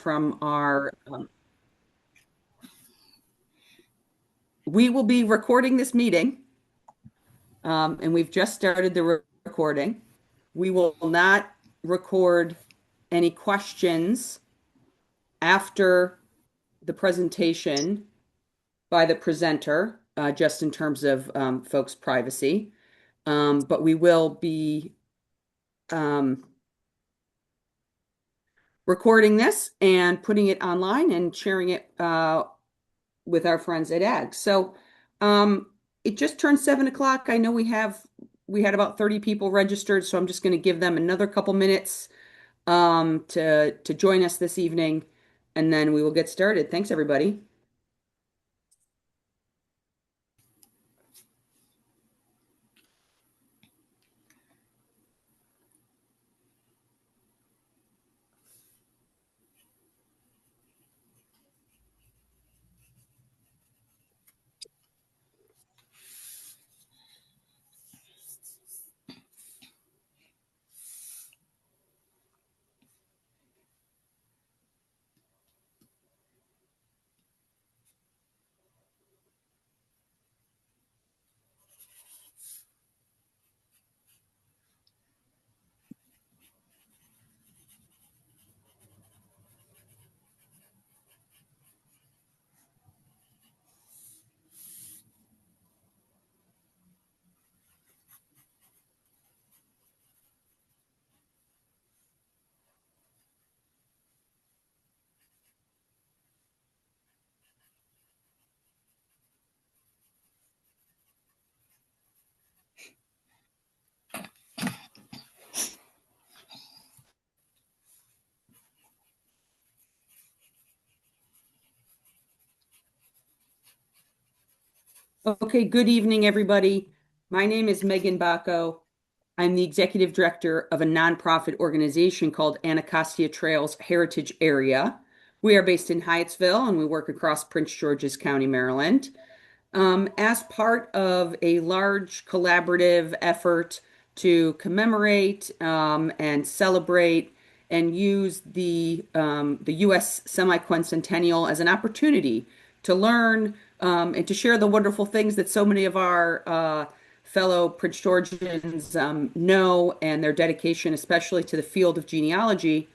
from our, we will be recording this meeting, and we've just started the recording. We will not record any questions after the presentation by the presenter, just in terms of folks' privacy. But we will be um, recording this and putting it online and sharing it with our friends at AG. So it just turned 7 o'clock. I know we had about 30 people registered, so I'm just going to give them another couple minutes to join us this evening, and then we will get started. Thanks, everybody. Okay, good evening, everybody. My name is Megan Bacco. I'm the executive director of a nonprofit organization called Anacostia Trails Heritage Area. We are based in Hyattsville and we work across Prince George's County, Maryland. As part of a large collaborative effort to commemorate and celebrate and use the U.S. Semiquincentennial as an opportunity to learn and to share the wonderful things that so many of our fellow Prince Georgians know and their dedication, especially to the field of genealogy.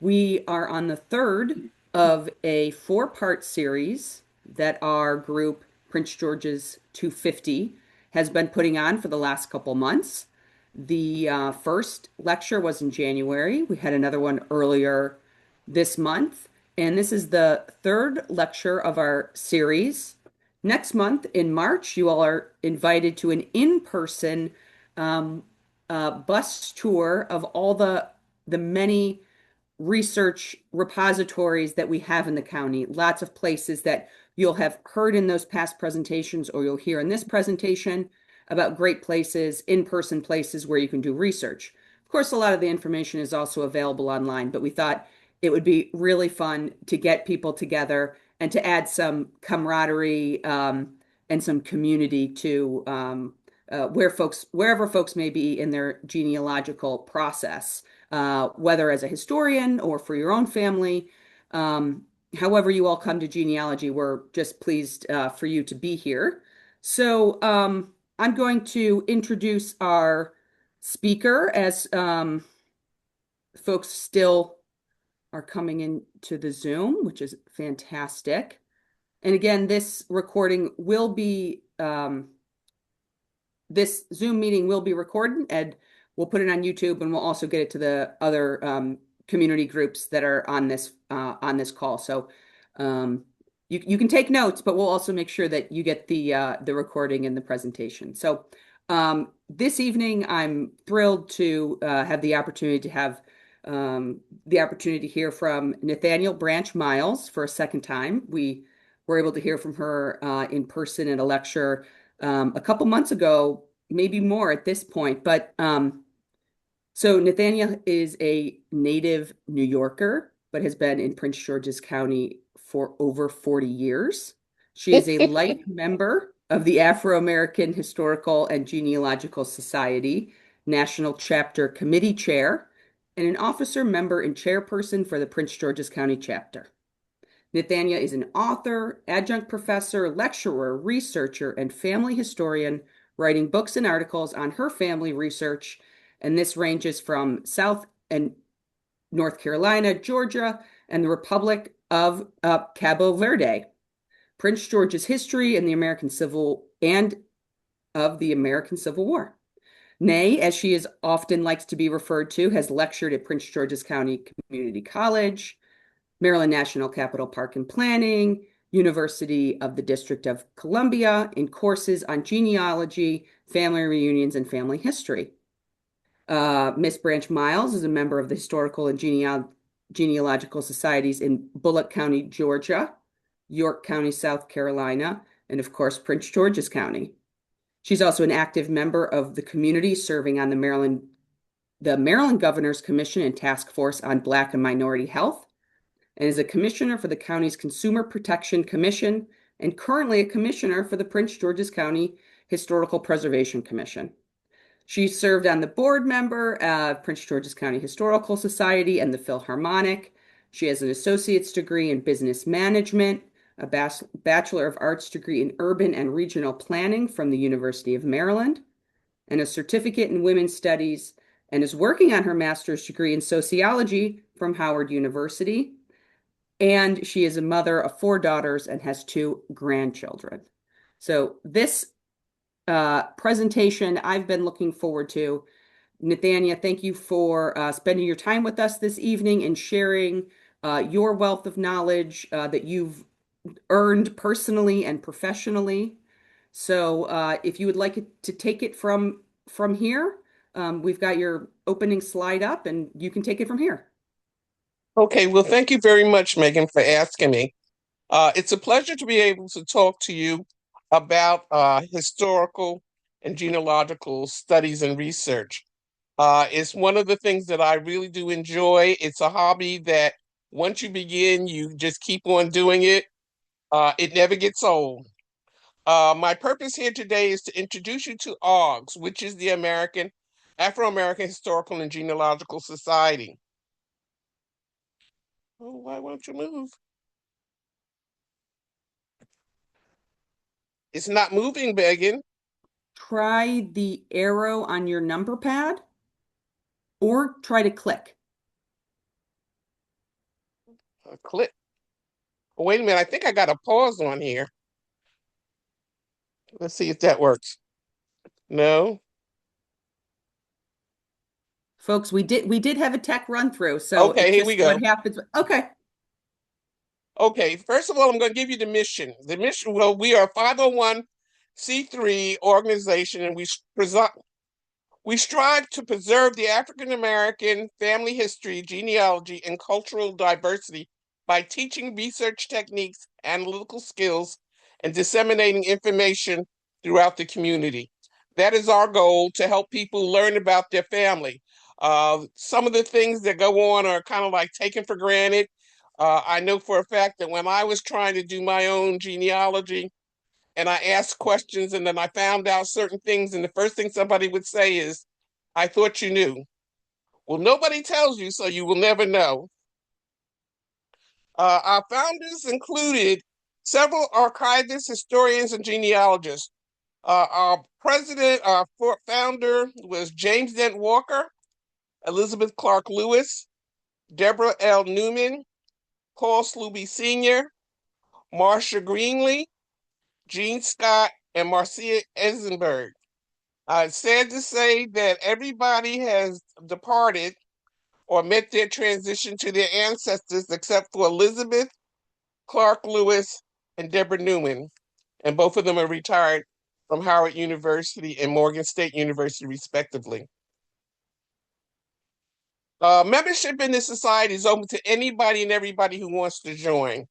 We are on the third of a four-part series that our group, Prince George's 250, has been putting on for the last couple months. The first lecture was in January. We had another one earlier this month, and this is the third lecture of our series. Next month in March, you all are invited to an in-person bus tour of all the many research repositories that we have in the county. Lots of places that you'll have heard in those past presentations or you'll hear in this presentation about great places, in-person places where you can do research. Of course, a lot of the information is also available online, but we thought it would be really fun to get people together and to add some camaraderie and some community to wherever folks may be in their genealogical process, whether as a historian or for your own family. However you all come to genealogy, we're just pleased for you to be here. So I'm going to introduce our speaker as folks still are coming into the Zoom, which is fantastic. And again, this recording will be, this Zoom meeting will be recorded and we'll put it on YouTube and we'll also get it to the other community groups that are on this call. So you can take notes, but we'll also make sure that you get the recording and the presentation. So this evening, I'm thrilled to have the opportunity to have the opportunity to hear from Nathania Branch Miles for a second time. We were able to hear from her in person at a lecture a couple months ago, maybe more at this point. But so Nathania is a native New Yorker, but has been in Prince George's County for over 40 years. She is a life member of the Afro-American Historical and Genealogical Society, National Chapter Committee Chair, and an officer, member, and chairperson for the Prince George's County chapter. Nathania is an author, adjunct professor, lecturer, researcher, and family historian, writing books and articles on her family research, and this ranges from South and North Carolina, Georgia, and the Republic of Cabo Verde, Prince George's history and the American Civil War. Nay, as she is often likes to be referred to, has lectured at Prince George's County Community College, Maryland National Capital Park and Planning, University of the District of Columbia, in courses on genealogy, family reunions, and family history. Miss Branch Miles is a member of the Historical and Genealogical Societies in Bullock County, Georgia, York County, South Carolina, and of course, Prince George's County. She's also an active member of the community, serving on the Maryland Governor's Commission and Task Force on Black and Minority Health, and is a commissioner for the county's Consumer Protection Commission, and currently a commissioner for the Prince George's County Historical Preservation Commission. She served on the board member of Prince George's County Historical Society and the Philharmonic. She has an associate's degree in business management, a Bachelor of Arts degree in urban and regional planning from the University of Maryland, and a certificate in women's studies, and is working on her master's degree in sociology from Howard University. And she is a mother of 4 daughters and has 2 grandchildren. So this presentation I've been looking forward to. Nathania, thank you for spending your time with us this evening and sharing your wealth of knowledge that you've earned personally and professionally. So if you would like to take it from here, we've got your opening slide up and you can take it from here. Okay, well, thank you very much, Megan, for asking me. It's a pleasure to be able to talk to you about historical and genealogical studies and research. It's one of the things that I really do enjoy. It's a hobby that once you begin, you just keep on doing it. It never gets old. My purpose here today is to introduce you to AAHGS, which is the Afro-American Historical and Genealogical Society. Oh, why won't you move? It's not moving, Megan. Try the arrow on your number pad or try to click. Click. Oh, wait a minute. I think I got a pause on here. Let's see if that works. No. Folks, we did have a tech run through, so Okay, it's here we just go. what happens. Okay. Okay, first of all, I'm going to give you the mission. The mission, well, we are a 501c3 organization, and we strive to preserve the African American family history, genealogy, and cultural diversity by teaching research techniques, analytical skills, and disseminating information throughout the community. That is our goal, to help people learn about their family. Some of the things that go on are kind of like taken for granted. I know for a fact that when I was trying to do my own genealogy and I asked questions and then I found out certain things, and the first thing somebody would say is, I thought you knew. Well, nobody tells you, so you will never know. Our founders included several archivists, historians, and genealogists. Our president, our founder was James Dent Walker, Elizabeth Clark Lewis, Deborah L. Newman, Paul Sluby Sr., Marsha Greenlee, Gene Scott, and Marcia Eisenberg. It's sad to say that everybody has departed or met their transition to their ancestors except for Elizabeth Clark Lewis and Deborah Newman, and both of them are retired from Howard University and Morgan State University, respectively. Membership in this society is open to anybody and everybody who wants to join.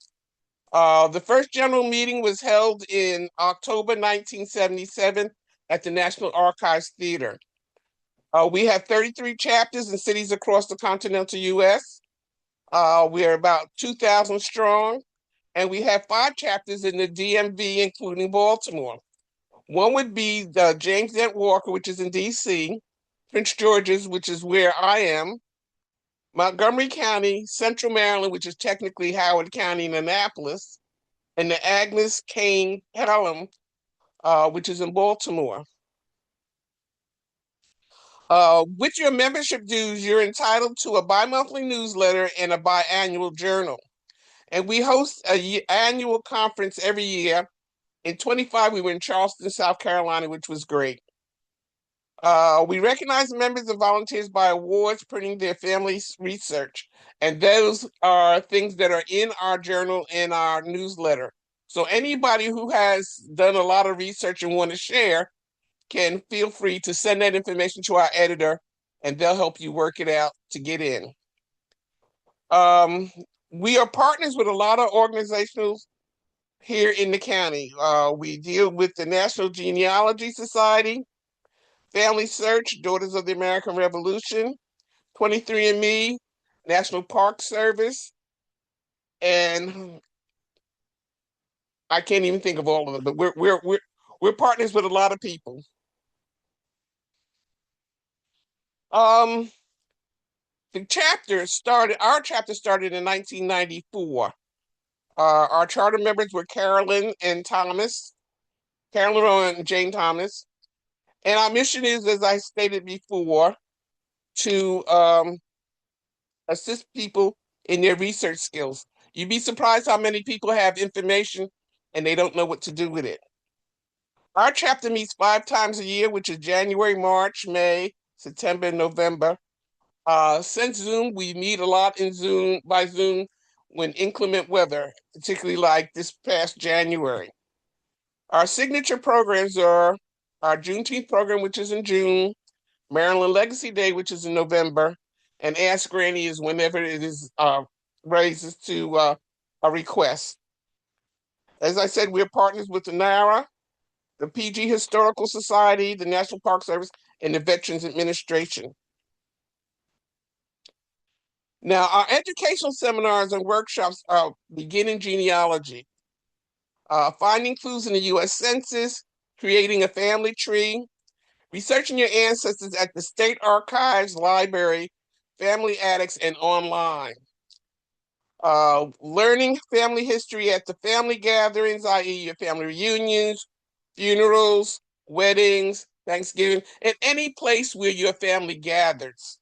The first general meeting was held in October 1977 at the National Archives Theater. We have 33 chapters in cities across the continental US. We are about 2,000 strong, and we have 5 chapters in the DMV, including Baltimore. One would be the James Dent Walker, which is in DC, Prince George's, which is where I am, Montgomery County, Central Maryland, which is technically Howard County and Annapolis, and the Agnes Kane Pelham, which is in Baltimore. With your membership dues, you're entitled to a bi-monthly newsletter and a biannual journal. And we host an annual conference every year. In 25, we were in Charleston, South Carolina, which was great. We recognize members and volunteers by awards printing their family's research. And those are things that are in our journal and our newsletter. So anybody who has done a lot of research and want to share can feel free to send that information to our editor and they'll help you work it out to get in. We are partners with a lot of organizations here in the county. We deal with the National Genealogy Society, Family Search, Daughters of the American Revolution, 23andMe, National Park Service, and I can't even think of all of them, but we're partners with a lot of people. Our chapter started in 1994. Our charter members were Carolyn and Jane Thomas. And our mission is, as I stated before, to assist people in their research skills. You'd be surprised how many people have information and they don't know what to do with it. Our chapter meets 5 times a year, which is January, March, May, September, and November. Since Zoom, we meet a lot by Zoom when inclement weather, particularly like this past January. Our signature programs are our Juneteenth program, which is in June, Maryland Legacy Day, which is in November, and Ask Granny is whenever it is raises to a request. As I said, we're partners with the NARA, the PG Historical Society, the National Park Service, and the Veterans Administration. Now, our educational seminars and workshops are beginning genealogy, finding clues in the U.S. Census, creating a family tree, researching your ancestors at the state archives, library, family attics, and online. Learning family history at the family gatherings, i.e. your family reunions, funerals, weddings, Thanksgiving, and any place where your family gathers.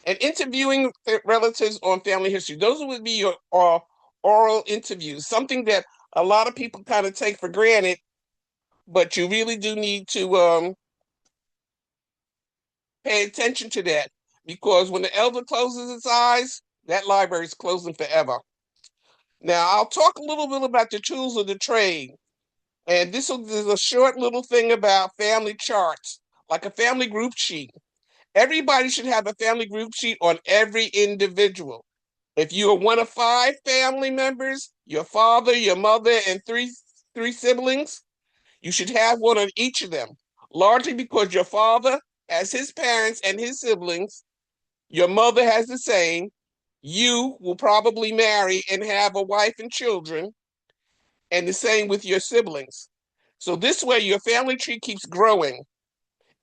And interviewing relatives on family history. Those would be your oral interviews, something that a lot of people kind of take for granted, but you really do need to pay attention to that, because when the elder closes its eyes, that library is closing forever. Now, I'll talk a little bit about the tools of the trade. And this is a short little thing about family charts, like a family group sheet. Everybody should have a family group sheet on every individual. If you are one of 5 family members, your father, your mother, and three siblings, you should have one on each of them, largely because your father has his parents and his siblings, your mother has the same, you will probably marry and have a wife and children, and the same with your siblings. So this way your family tree keeps growing,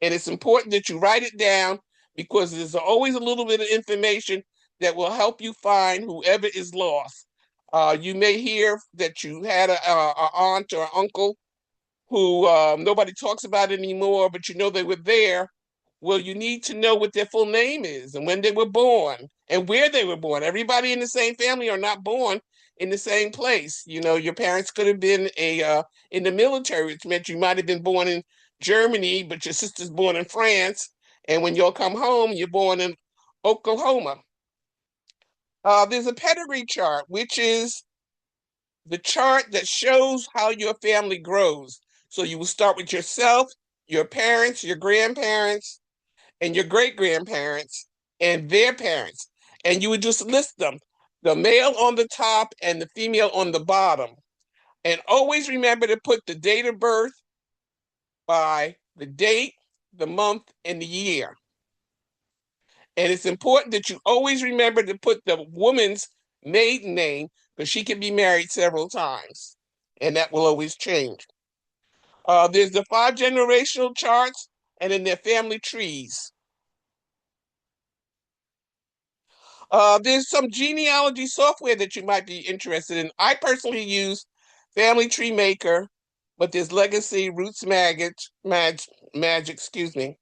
and it's important that you write it down because there's always a little bit of information that will help you find whoever is lost. You may hear that you had an aunt or uncle who nobody talks about anymore, but you know they were there. Well, you need to know what their full name is and when they were born and where they were born. Everybody in the same family are not born in the same place. You know, your parents could have been in the military, which meant you might have been born in Germany, but your sister's born in France. And when you'll come home, you're born in Oklahoma. There's a pedigree chart, which is the chart that shows how your family grows. So you will start with yourself, your parents, your grandparents, and your great grandparents, and their parents. And you would just list them, the male on the top and the female on the bottom. And always remember to put the date of birth by the date, the month, and the year. And it's important that you always remember to put the woman's maiden name, because she can be married several times, and that will always change. There's the 5 generational charts, and then their family trees. There's some genealogy software that you might be interested in. I personally use Family Tree Maker, but there's Legacy, Roots Magic, excuse me,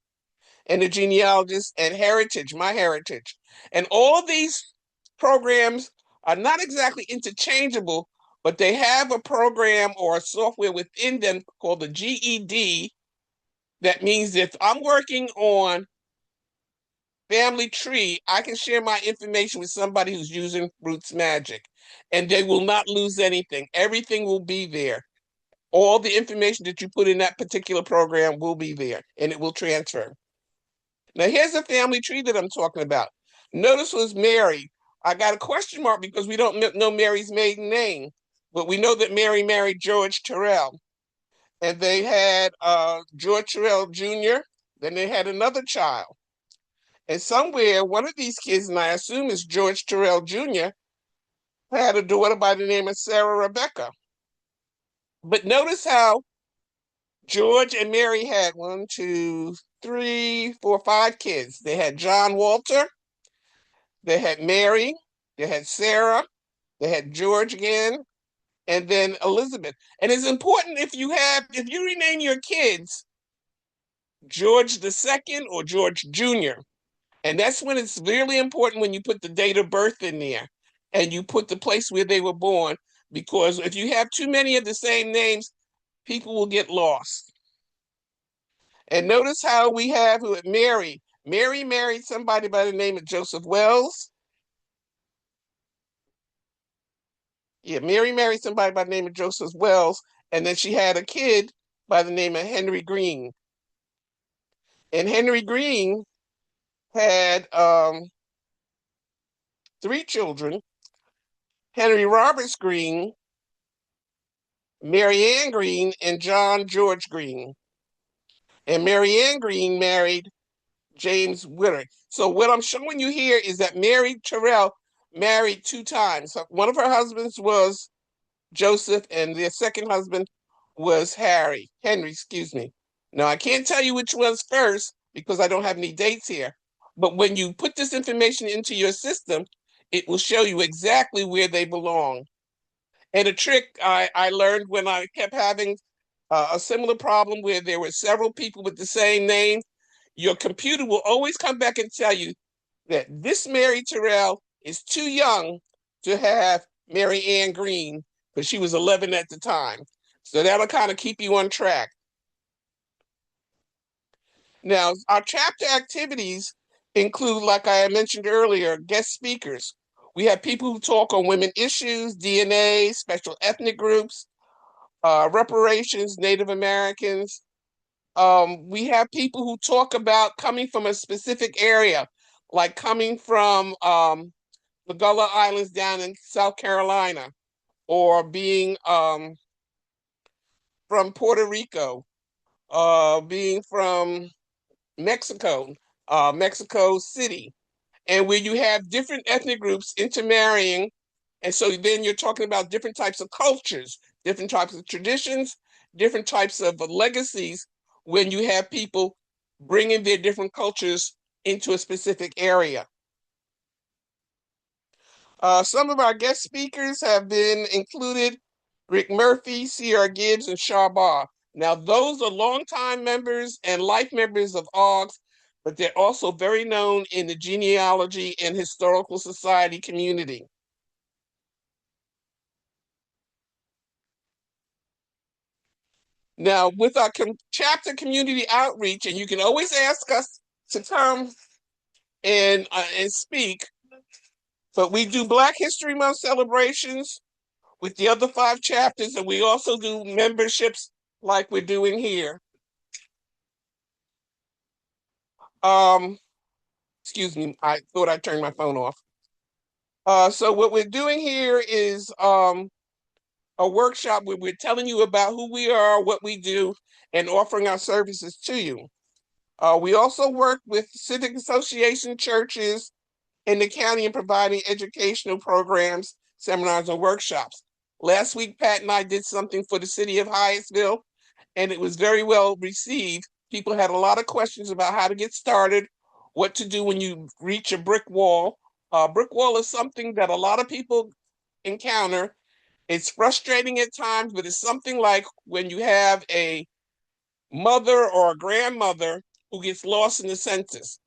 and the Genealogist and Heritage, My Heritage. And all of these programs are not exactly interchangeable, but they have a program or a software within them called the GED. That means if I'm working on Family Tree, I can share my information with somebody who's using Roots Magic, and they will not lose anything. Everything will be there. All the information that you put in that particular program will be there, and it will transfer. Now, here's the family tree that I'm talking about. Notice was Mary. I got a question mark because we don't know Mary's maiden name, but we know that Mary married George Terrell, and they had George Terrell Jr., then they had another child. And somewhere, one of these kids, and I assume it's George Terrell Jr., had a daughter by the name of Sarah Rebecca. But notice how George and Mary had 5 kids. They had John Walter, they had Mary, they had Sarah, they had George again, and then Elizabeth. And it's important if you rename your kids George the Second or George Jr. And that's when it's really important when you put the date of birth in there and you put the place where they were born, because if you have too many of the same names, people will get lost. And notice how we have Mary. Mary married somebody by the name of Joseph Wells. Yeah, Mary married somebody by the name of Joseph Wells, and then she had a kid by the name of Henry Green. And Henry Green had 3 children: Henry Roberts Green, Mary Ann Green, and John George Green. And Mary Ann Green married James Witter. So what I'm showing you here is that Mary Terrell married 2 times. So one of her husbands was Joseph, and their second husband was Henry, excuse me. Now, I can't tell you which was first because I don't have any dates here. But when you put this information into your system, it will show you exactly where they belong. And a trick I learned when I kept having a similar problem where there were several people with the same name, your computer will always come back and tell you that this Mary Terrell is too young to have Mary Ann Green, but she was 11 at the time. So that'll kind of keep you on track. Now, our chapter activities include, like I mentioned earlier, guest speakers. We have people who talk on women issues, DNA, special ethnic groups, reparations, Native Americans. We have people who talk about coming from a specific area, like coming from the Gullah Islands down in South Carolina, or being from Puerto Rico, being from Mexico, Mexico City, and where you have different ethnic groups intermarrying. And so then you're talking about different types of cultures, different types of traditions, different types of legacies when you have people bringing their different cultures into a specific area. Some of our guest speakers have been included: Rick Murphy, C.R. Gibbs, and Shah. Now, those are longtime members and life members of AAHGS, but they're also very known in the genealogy and historical society community. Now, with our chapter community outreach, and you can always ask us to come and speak, but we do Black History Month celebrations with the other 5 chapters, and we also do memberships like we're doing here. Excuse me, I thought I turned my phone off. So what we're doing here is a workshop where we're telling you about who we are, what we do, and offering our services to you. We also work with civic association churches in the county in providing educational programs, seminars, and workshops. Last week, Pat and I did something for the city of Hyattsville, and it was very well received. People had a lot of questions about how to get started, what to do when you reach a brick wall, A brick wall is something that a lot of people encounter. It's frustrating at times, but it's something like when you have a mother or a grandmother who gets lost in the census.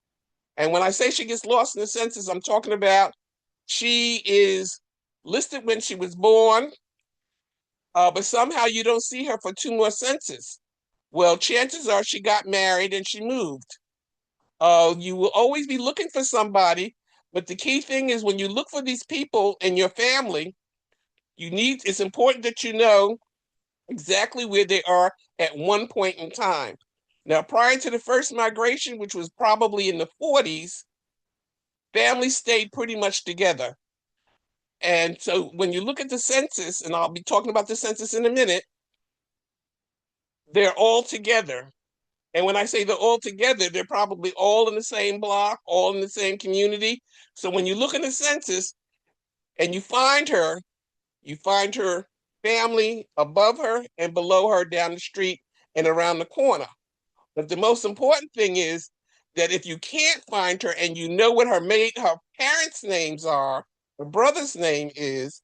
And when I say she gets lost in the census, I'm talking about she is listed when she was born, but somehow you don't see her for two more censuses. Well, chances are she got married and she moved. You will always be looking for somebody, but the key thing is when you look for these people in your family, it's important that you know exactly where they are at one point in time. Now, prior to the first migration, which was probably in the 40s, families stayed pretty much together. And so when you look at the census, and I'll be talking about the census in a minute, they're all together. And when I say they're all together, they're probably all in the same block, all in the same community. So when you look in the census and you find her family above her and below her down the street and around the corner. But the most important thing is that if you can't find her and you know what her parents' names are, her brother's name is,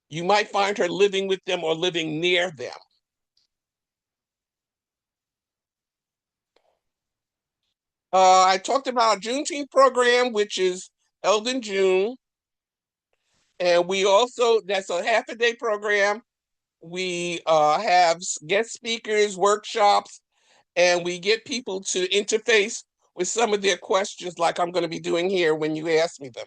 you might find her living with them or living near them. I talked about our Juneteenth program, which is held in June. And we also, that's a half a day program. We have guest speakers, workshops, and we get people to interface with some of their questions like I'm going to be doing here when you ask me them.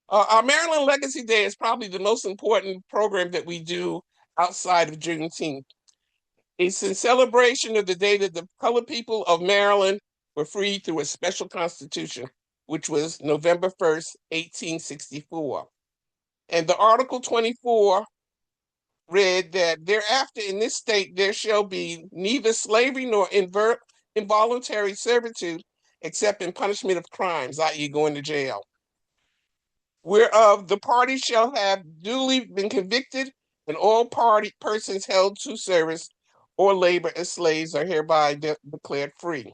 Our Maryland Legacy Day is probably the most important program that we do outside of Juneteenth. It's in celebration of the day that the colored people of Maryland were freed through a special constitution, which was November 1st, 1864. And the Article 24 read that thereafter in this state there shall be neither slavery nor involuntary servitude except in punishment of crimes, i.e., going to jail. Whereof the party shall have duly been convicted, and all party persons held to service or labor as slaves are hereby declared free.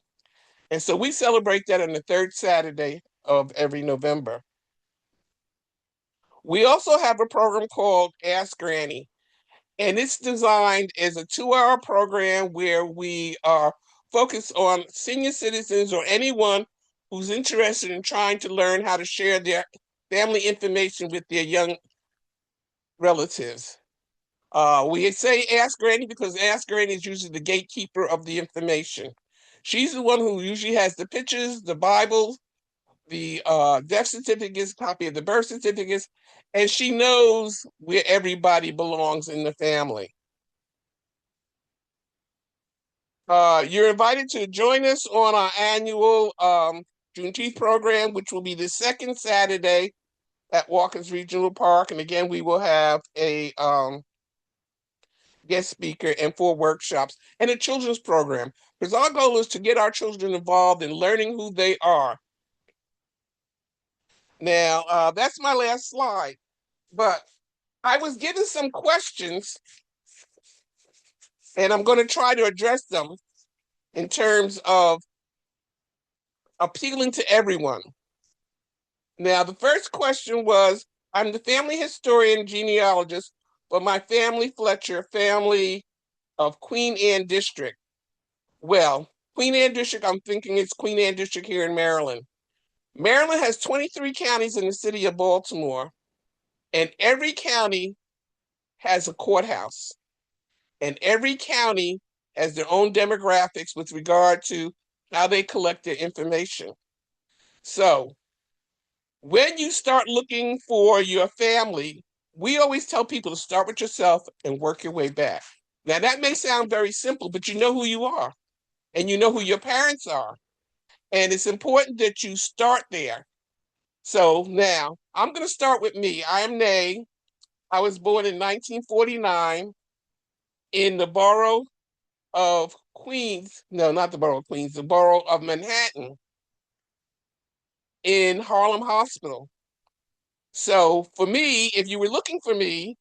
And so we celebrate that on the third Saturday of every November. We also have a program called Ask Granny, and it's designed as a 2-hour program where we are focused on senior citizens or anyone who's interested in trying to learn how to share their family information with their young relatives. We say Ask Granny because Ask Granny is usually the gatekeeper of the information. She's the one who usually has the pictures, the Bible, the death certificates, copy of the birth certificates, and she knows where everybody belongs in the family. You're invited to join us on our annual Juneteenth program, which will be the second Saturday at Walker's Regional Park. And again, we will have a guest speaker and 4 workshops and a children's program. Because our goal is to get our children involved in learning who they are. Now, that's my last slide, but I was given some questions and I'm going to try to address them in terms of appealing to everyone. Now, the first question was, I'm the family historian genealogist for my family Fletcher family of Queen Anne District. Well, Queen Anne District, I'm thinking it's Queen Anne District here in Maryland. Maryland has 23 counties in the city of Baltimore, and every county has a courthouse, and every county has their own demographics with regard to how they collect their information. So when you start looking for your family, we always tell people to start with yourself and work your way back. Now, that may sound very simple, but you know who you are and you know who your parents are. And it's important that you start there. So now I'm going to start with me. I am Nay. I was born in 1949 in the borough of Queens. No, not the borough of Queens, the borough of Manhattan in Harlem Hospital. So for me, if you were looking for me,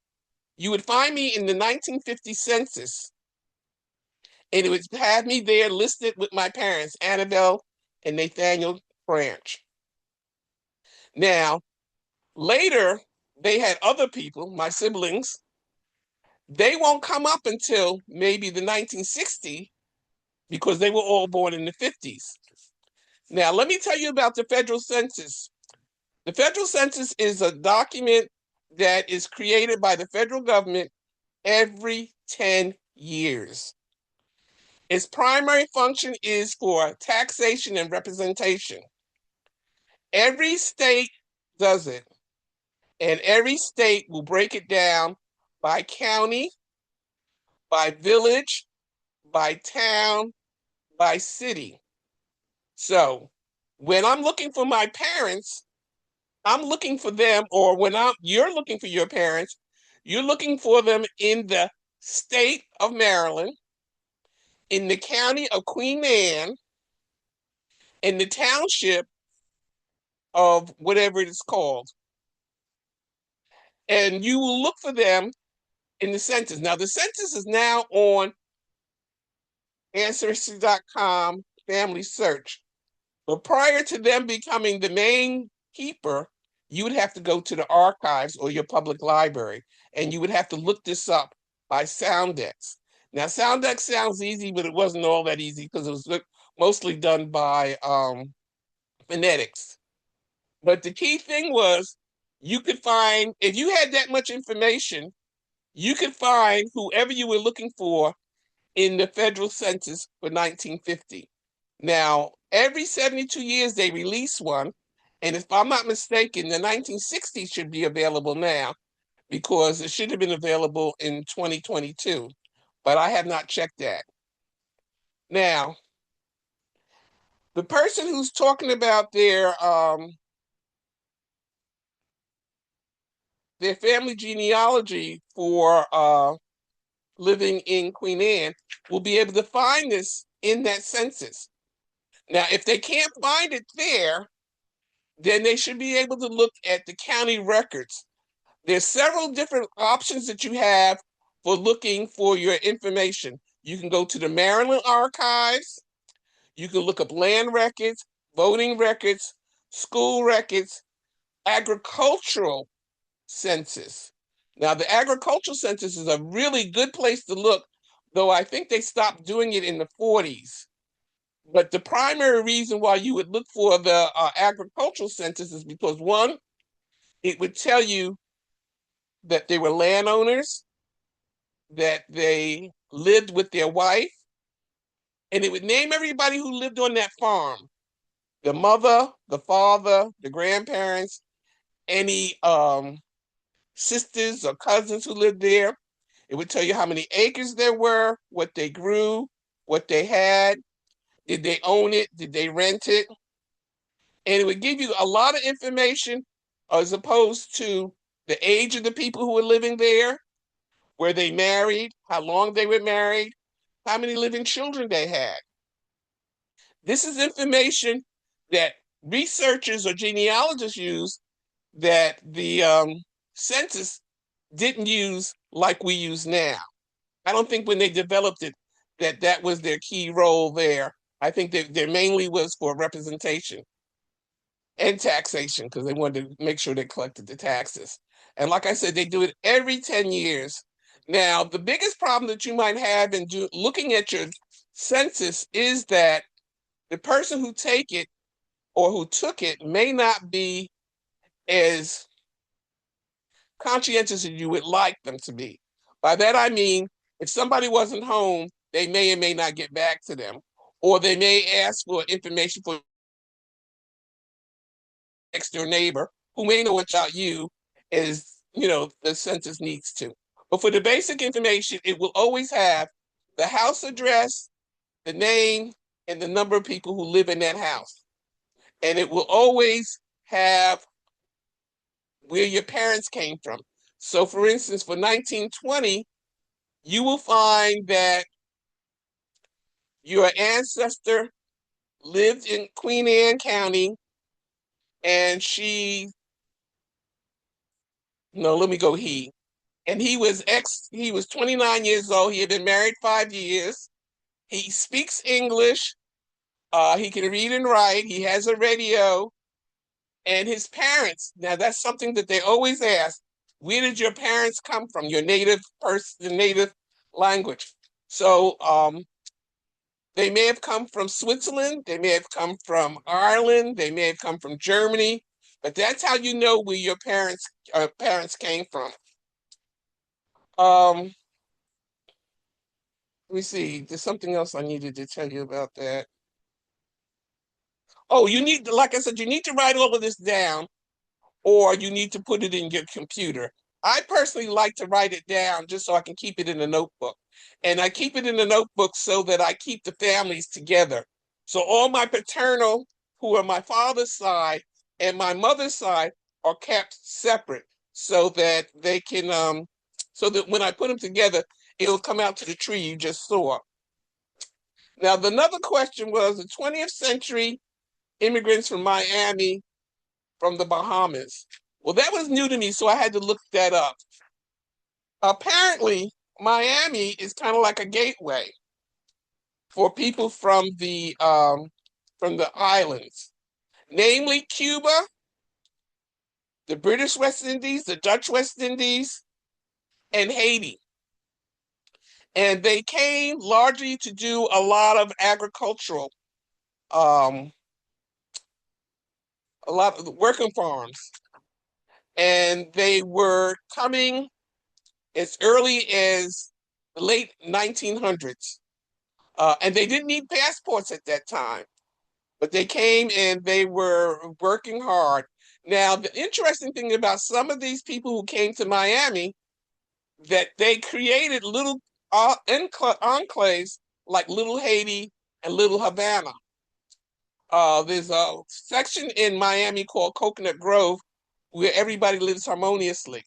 you would find me in the 1950 census, and it would have me there listed with my parents, Annabelle and Nathania Branch. Now, later, they had other people, my siblings, they won't come up until maybe the 1960s because they were all born in the 50s. Now, let me tell you about the federal census. The federal census is a document that is created by the federal government every 10 years. Its primary function is for taxation and representation. Every state does it, and every state will break it down by county, by village, by town, by city. So when I'm looking for my parents, I'm looking for them, or you're looking for your parents, you're looking for them in the state of Maryland, in the county of Queen Anne, in the township of whatever it is called. And you will look for them in the census. Now, the census is now on ancestry.com family search. But prior to them becoming the main keeper, you would have to go to the archives or your public library, and you would have to look this up by Soundex. Now, Soundex sounds easy, but it wasn't all that easy because it was mostly done by phonetics. But the key thing was you could find, if you had that much information, you could find whoever you were looking for in the federal census for 1950. Now, every 72 years they release one, and if I'm not mistaken, the 1960s should be available now because it should have been available in 2022, but I have not checked that. Now, the person who's talking about their family genealogy for living in Queen Anne will be able to find this in that census. Now, if they can't find it there, then they should be able to look at the county records. There's several different options that you have for looking for your information. You can go to the Maryland archives, you can look up land records, voting records, school records, agricultural census. Now, the agricultural census is a really good place to look, though I think they stopped doing it in the 40s. But the primary reason why you would look for the agricultural census is because, one, it would tell you that they were landowners, that they lived with their wife, and it would name everybody who lived on that farm, the mother, the father, the grandparents, any sisters or cousins who lived there. It would tell you how many acres there were, what they grew, what they had. Did they own it? Did they rent it? And it would give you a lot of information as opposed to the age of the people who were living there, were they married, how long they were married, how many living children they had. This is information that researchers or genealogists use that the census didn't use like we use now. I don't think when they developed it that was their key role there. I think that there mainly was for representation and taxation because they wanted to make sure they collected the taxes. And like I said, they do it every 10 years. Now, the biggest problem that you might have in looking at your census is that the person who take it or who took it may not be as conscientious as you would like them to be. By that I mean, if somebody wasn't home, they may or may not get back to them, or they may ask for information for next door neighbor who may know about you as the census needs to. But for the basic information, it will always have the house address, the name, and the number of people who live in that house. And it will always have where your parents came from. So for instance, for 1920, you will find that your ancestor lived in Queen Anne County and let me go he. And he was 29 years old. He had been married 5 years. He speaks English. He can read and write. He has a radio. And his parents, now that's something that they always ask, where did your parents come from? Your native person, the native language. So they may have come from Switzerland, they may have come from Ireland, they may have come from Germany, but that's how you know where your parents came from. Um, Let me see. There's something else I needed to tell you about that. Oh, you need, like I said, you need to write all of this down, or you need to put it in your computer. I personally like to write it down just so I can keep it in a notebook. And I keep it in a notebook so that I keep the families together. So all my paternal, who are my father's side, and my mother's side are kept separate so that they can, so that when I put them together, it'll come out to the tree you just saw. Now, the another question was the 20th century immigrants from Miami, from the Bahamas. Well, that was new to me, so I had to look that up. Apparently, Miami is kind of like a gateway for people from the islands, namely Cuba, the British West Indies, the Dutch West Indies, and Haiti. And they came largely to do a lot of agricultural, um, a lot of working farms. And they were coming as early as the late 1900s. And they didn't need passports at that time, but they came and they were working hard. Now, the interesting thing about some of these people who came to Miami, that they created little enclaves like Little Haiti and Little Havana. There's a section in Miami called Coconut Grove where everybody lives harmoniously.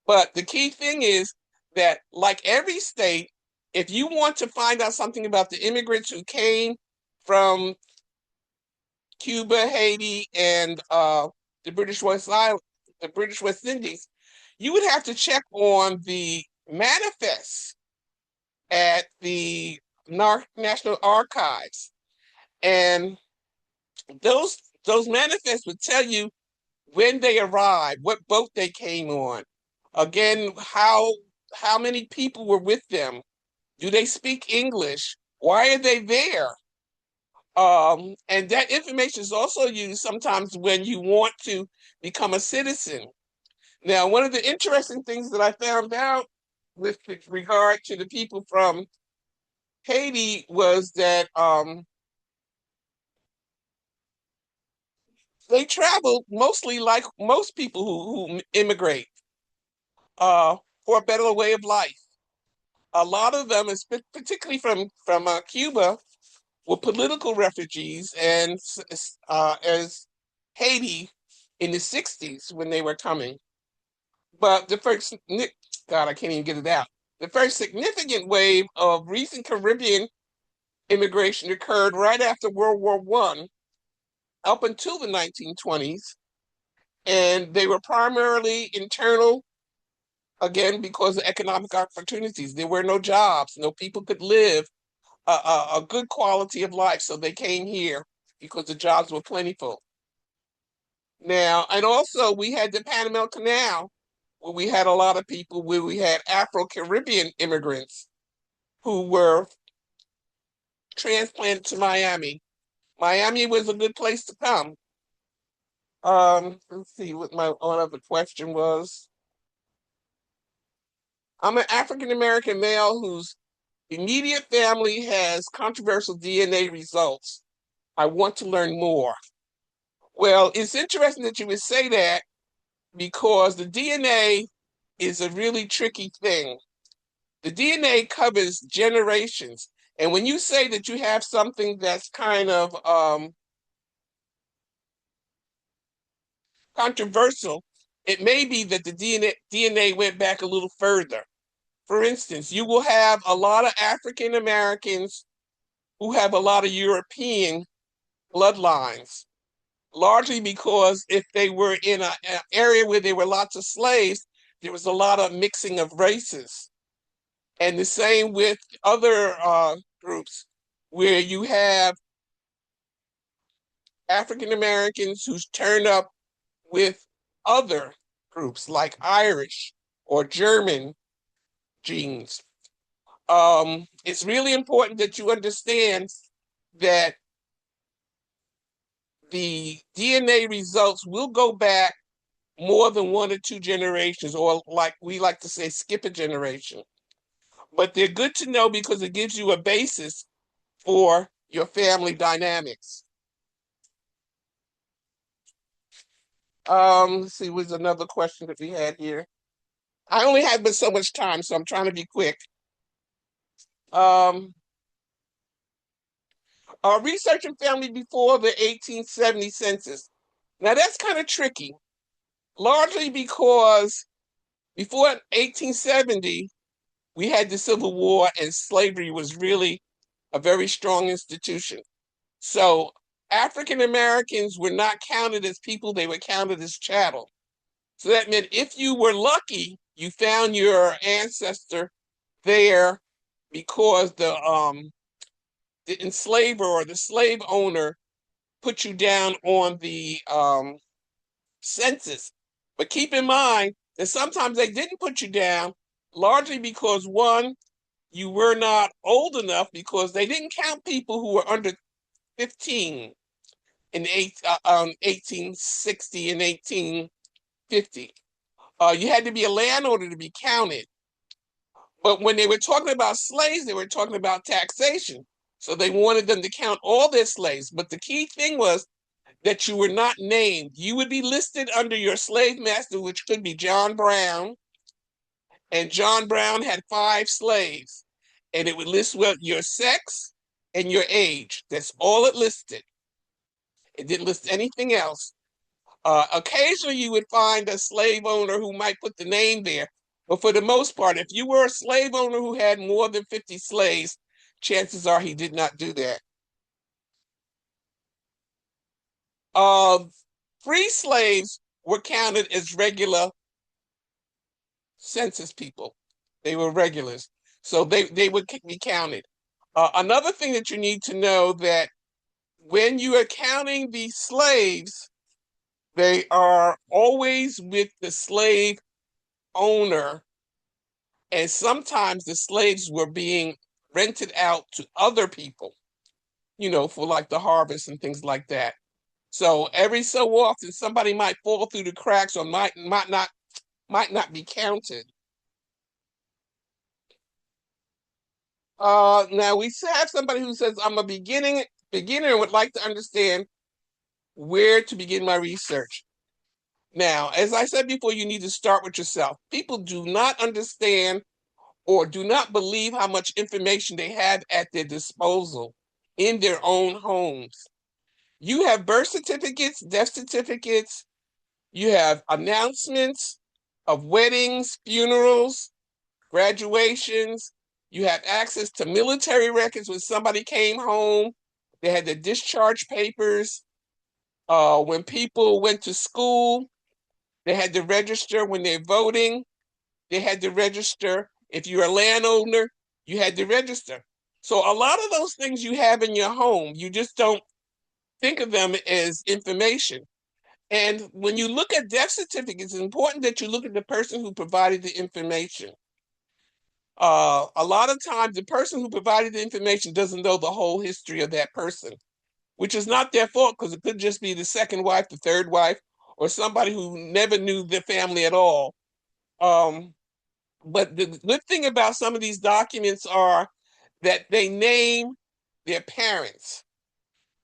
But the key thing is that, like every state, if you want to find out something about the immigrants who came from Cuba, Haiti, and the British West Island, the British West Indies, you would have to check on the manifests at the National Archives, and those those manifests would tell you when they arrived, what boat they came on, again, how many people were with them, do they speak English, why are they there? And that information is also used sometimes when you want to become a citizen. Now, one of the interesting things that I found out with regard to the people from Haiti was that they traveled mostly like most people who immigrate uh, for a better way of life. A lot of them, particularly from Cuba, were political refugees, and as Haiti in the 60s when they were coming. But the first, God, I can't even get it out. The first significant wave of recent Caribbean immigration occurred right after World War I, up until the 1920s, and they were primarily internal, again, because of economic opportunities. There were no jobs, no people could live a good quality of life, so they came here because the jobs were plentiful. Now, and also we had the Panama Canal, where we had a lot of people, where we had Afro-Caribbean immigrants who were transplanted to Miami. Miami was a good place to come. Let's see what my one other question was. I'm an African-American male whose immediate family has controversial DNA results. I want to learn more. Well, it's interesting that you would say that because the DNA is a really tricky thing. The DNA covers generations. And when you say that you have something that's kind of controversial, it may be that the DNA went back a little further. For instance, you will have a lot of African Americans who have a lot of European bloodlines, largely because if they were in an area where there were lots of slaves, there was a lot of mixing of races. And the same with other groups where you have African Americans who's turned up with other groups like Irish or German genes. It's really important that you understand that the DNA results will go back more than 1 or 2 generations, or like we like to say, skip a generation. But they're good to know because it gives you a basis for your family dynamics. Let's see, what's another question that we had here? I only have but so much time, so I'm trying to be quick. Researching family before the 1870 census. Now that's kind of tricky, largely because before 1870, we had the Civil War and slavery was really a very strong institution. So African Americans were not counted as people, they were counted as chattel. So that meant if you were lucky, you found your ancestor there because the enslaver or the slave owner put you down on the census. But keep in mind that sometimes they didn't put you down, largely because one, you were not old enough because they didn't count people who were under 15 in 1860 and 1850. You had to be a landowner to be counted. But when they were talking about slaves, they were talking about taxation. So they wanted them to count all their slaves. But the key thing was that you were not named. You would be listed under your slave master, which could be John Brown. And John Brown had 5 slaves. And it would list well your sex and your age. That's all it listed. It didn't list anything else. Occasionally, you would find a slave owner who might put the name there. But for the most part, if you were a slave owner who had more than 50 slaves, chances are he did not do that. Free slaves were counted as regular census people. They were regulars. So they would be counted. Another thing that you need to know that when you are counting these slaves, they are always with the slave owner. And sometimes the slaves were being rented out to other people, for like the harvest and things like that. So every so often somebody might fall through the cracks or might not be counted. Now we have somebody who says, I'm a beginner and would like to understand where to begin my research. Now, as I said before, you need to start with yourself. People do not understand or do not believe how much information they have at their disposal in their own homes. You have birth certificates, death certificates, you have announcements of weddings, funerals, graduations. You have access to military records when somebody came home. They had the discharge papers. When people went to school, they had to register when they're voting. They had to register. If you're a landowner, you had to register. So a lot of those things you have in your home, you just don't think of them as information. And when you look at death certificates, it's important that you look at the person who provided the information. A lot of times, the person who provided the information doesn't know the whole history of that person, which is not their fault because it could just be the second wife, the third wife, or somebody who never knew their family at all. But the good thing about some of these documents are that they name their parents.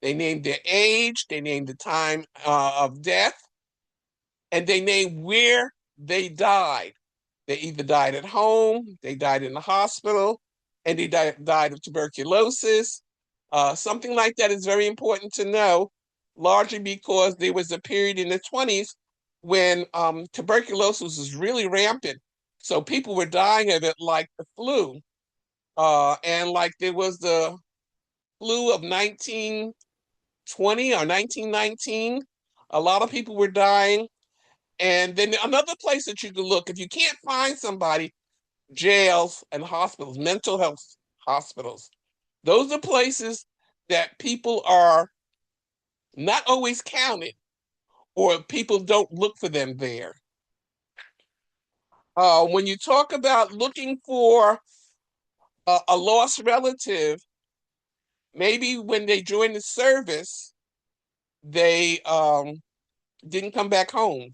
They name their age, they name the time of death, and they name where they died. They either died at home, they died in the hospital, and they died of tuberculosis. Something like that is very important to know, largely because there was a period in the 20s when tuberculosis was really rampant. So people were dying of it like the flu. And like there was the flu of 1920 or 1919. A lot of people were dying. And then another place that you can look, if you can't find somebody, jails and hospitals, mental health hospitals. Those are places that people are not always counted, or people don't look for them there. When you talk about looking for a lost relative, maybe when they joined the service, they didn't come back home,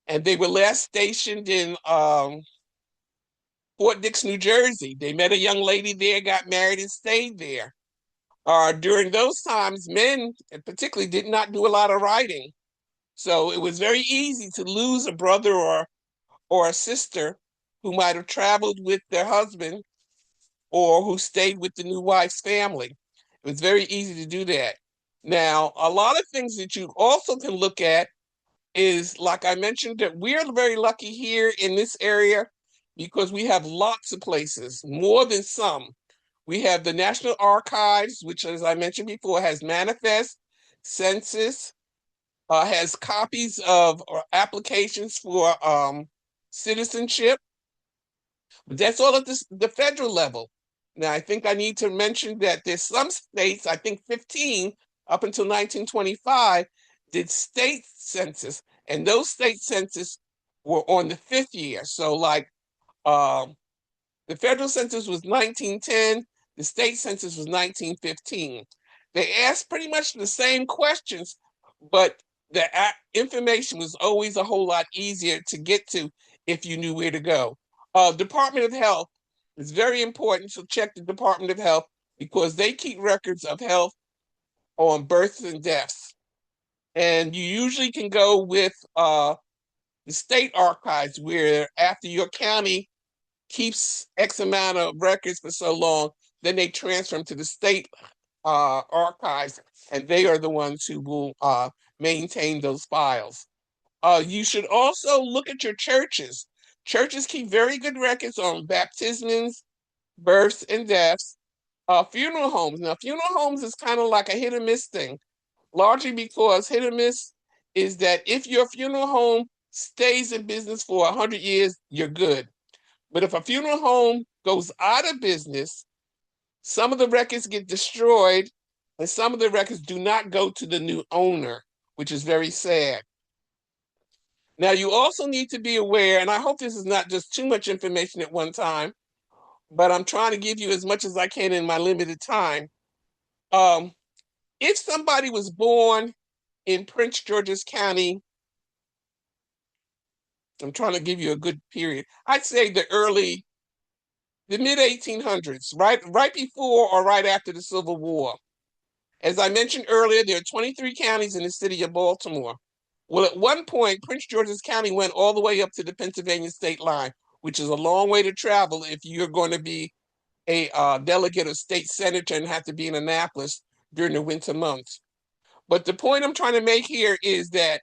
and they were last stationed in Fort Dix, New Jersey. They met a young lady there, got married, and stayed there. During those times, men particularly did not do a lot of writing. So it was very easy to lose a brother or a sister who might have traveled with their husband or who stayed with the new wife's family. It was very easy to do that. Now, a lot of things that you also can look at is, like I mentioned, that we're very lucky here in this area because we have lots of places, more than some. We have the National Archives, which, as I mentioned before, has manifest, census, has copies of applications for citizenship. But that's all at the federal level. Now, I think I need to mention that there's some states, I think 15 up until 1925, did state census, and those state census were on the fifth year. So, like, the federal census was 1910, the state census was 1915. They asked pretty much the same questions, but the information was always a whole lot easier to get to if you knew where to go. Department of Health is very important, so check the Department of Health because they keep records of health on births and deaths. And you usually can go with the state archives, where after your county keeps X amount of records for so long, then they transfer them to the state archives, and they are the ones who will maintain those files. You should also look at your churches. Churches keep very good records on baptisms, births, and deaths. Funeral homes. Now, funeral homes is kind of like a hit or miss thing, largely because hit or miss is that if your funeral home stays in business for 100 years, you're good. But if a funeral home goes out of business, some of the records get destroyed, and some of the records do not go to the new owner, which is very sad. Now, you also need to be aware, and I hope this is not just too much information at one time, but I'm trying to give you as much as I can in my limited time. Um, if somebody was born in Prince George's County, I'm trying to give you a good period. I'd say the mid 1800s, right before or right after the Civil War. As I mentioned earlier, there are 23 counties in the city of Baltimore. Well, at one point, Prince George's County went all the way up to the Pennsylvania state line, which is a long way to travel if you're going to be a delegate or state senator and have to be in Annapolis during the winter months. But the point I'm trying to make here is that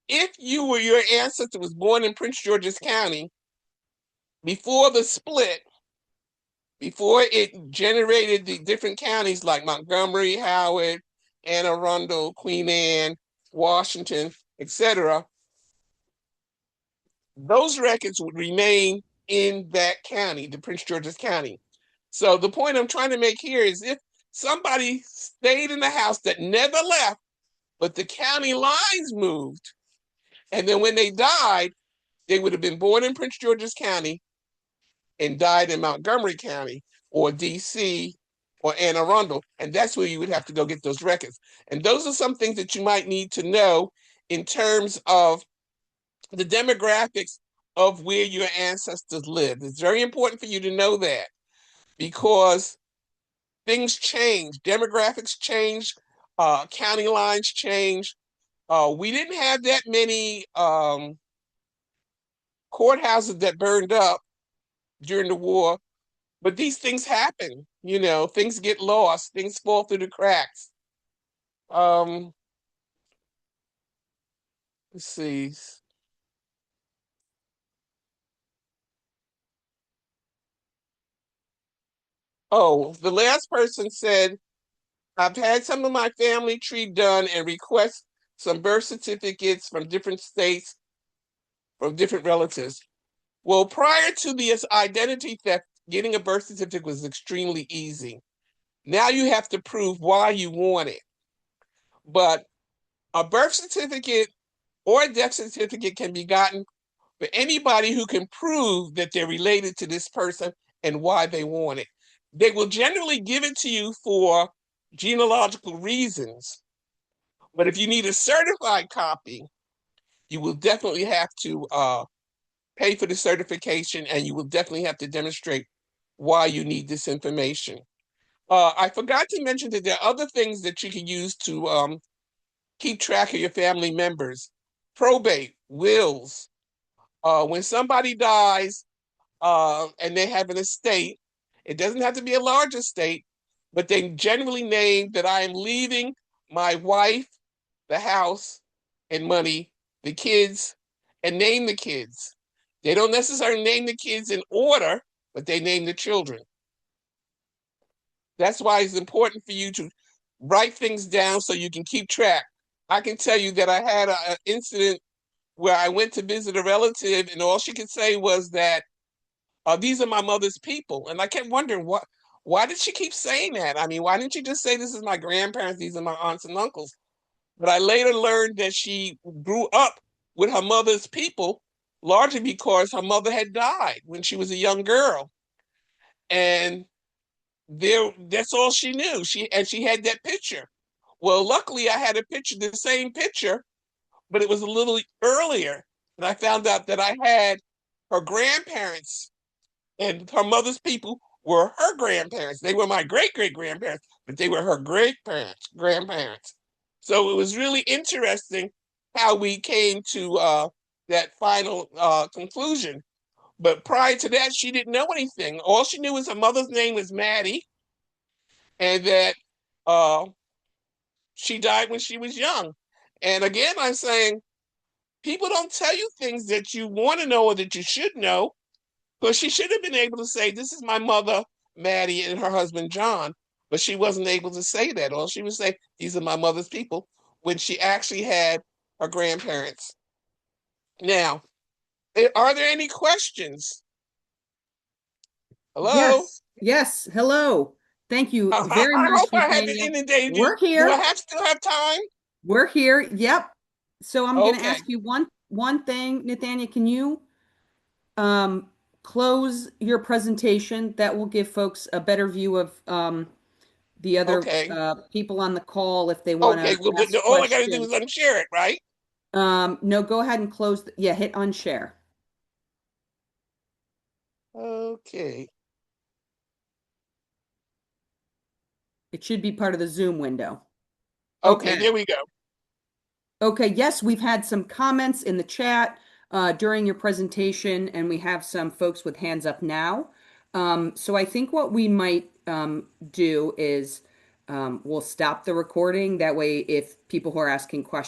if your ancestor was born in Prince George's County before the split, before it generated the different counties like Montgomery, Howard, Anne Arundel, Queen Anne, Washington, etc., those records would remain in that county, the Prince George's County. So the point I'm trying to make here is if somebody stayed in the house that never left, but the county lines moved, and then when they died, they would have been born in Prince George's County and died in Montgomery County or DC or Anne Arundel, and that's where you would have to go get those records. And those are some things that you might need to know in terms of the demographics of where your ancestors lived. It's very important for you to know that because things change, demographics change, county lines change. We didn't have that many courthouses that burned up during the war, but these things happen. You know, things get lost, things fall through the cracks. Let's see. Oh, the last person said, I've had some of my family tree done and request some birth certificates from different states, from different relatives. Well, prior to this identity theft, getting a birth certificate was extremely easy. Now you have to prove why you want it. But a birth certificate or a death certificate can be gotten for anybody who can prove that they're related to this person and why they want it. They will generally give it to you for genealogical reasons, but if you need a certified copy, you will definitely have to pay for the certification, and you will definitely have to demonstrate why you need this information. I forgot to mention that there are other things that you can use to keep track of your family members. Probate, wills. When somebody dies and they have an estate, it doesn't have to be a large estate, but they generally name that I am leaving my wife, the house, and money, the kids, and name the kids. They don't necessarily name the kids in order, but they name the children. That's why it's important for you to write things down so you can keep track. I can tell you that I had an incident where I went to visit a relative, and all she could say was that these are my mother's people. And I kept wondering why did she keep saying that? I mean, why didn't she just say this is my grandparents, these are my aunts and uncles? But I later learned that she grew up with her mother's people, largely because her mother had died when she was a young girl. And that's all she knew. She had that picture. Well, luckily I had a picture, the same picture, but it was a little earlier. And I found out that I had her grandparents, and her mother's people were her grandparents. They were my great great grandparents, but they were her great parents, grandparents. So it was really interesting how we came to that final conclusion. But prior to that, she didn't know anything. All she knew was her mother's name was Maddie, and that uh, she died when she was young. And again, I'm saying people don't tell you things that you want to know or that you should know. Because she should have been able to say, "This is my mother, Maddie, and her husband, John." But she wasn't able to say that. All she would say, "These are my mother's people," when she actually had her grandparents. Now, are there any questions? Hello? Yes, yes. Hello. Thank you very I much, hope I haven't Nathania. inundated you. We're Do I here. still have time? We're here. Yep. So I'm going to Okay. ask you one thing, Nathania. Can you um, close your presentation? That will give folks a better view of the other Okay. people on the call if they want Okay. to Well, ask all I got to do questions. is unshare it, right? No, go ahead and close. Yeah, hit unshare. Okay. It should be part of the Zoom window. Okay. Okay. There we go. Okay, yes, we've had some comments in the chat during your presentation, and we have some folks with hands up now. So I think what we might do is we'll stop the recording. That way, if people who are asking questions